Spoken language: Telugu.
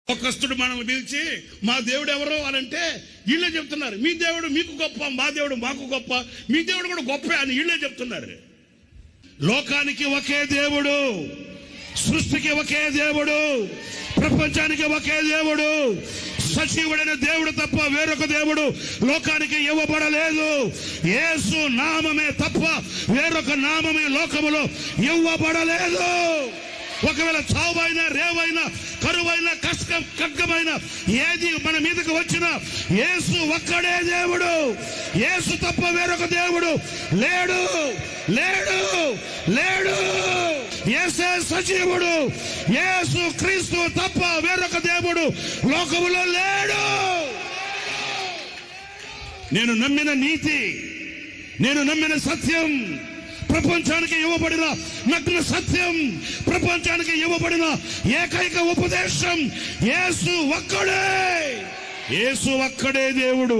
లోకస్తుడు మనం పిలిచి మా దేవుడు ఎవరు అని అంటే వీళ్ళే చెప్తున్నారు, మీ దేవుడు మీకు గొప్ప, మా దేవుడు మాకు గొప్ప, మీ దేవుడు కూడా గొప్ప అని వీళ్ళే చెప్తున్నారు. లోకానికి ఒకే దేవుడు, సృష్టికి ఒకే దేవుడు, ప్రపంచానికి ఒకే దేవుడు, సజీవుడైన దేవుడు తప్ప వేరొక దేవుడు లోకానికి ఇవ్వబడలేదు. యేసు నామమే తప్ప వేరొక నామమే లోకములో ఇవ్వబడలేదు. ఒకవేళ చావైనా, రేవైనా, కరువైనా, ఖడ్గమైన ఏది మన మీదకి వచ్చినా యేసు ఒక్కడే దేవుడు. యేసు తప్ప వేరొక దేవుడు లేడు, లేడు, లేడు. యేసే సజీవుడు. యేసు క్రీస్తు తప్ప వేరొక దేవుడు లోకములో లేడు. నేను నమ్మిన నీతి, నేను నమ్మిన సత్యం, ప్రపంచానికి ఇవ్వబడిన నగ్న సత్యం, ప్రపంచానికి ఇవ్వబడిన ఏకైక ఉపదేశం యేసు ఒక్కడే. యేసు ఒక్కడే దేవుడు.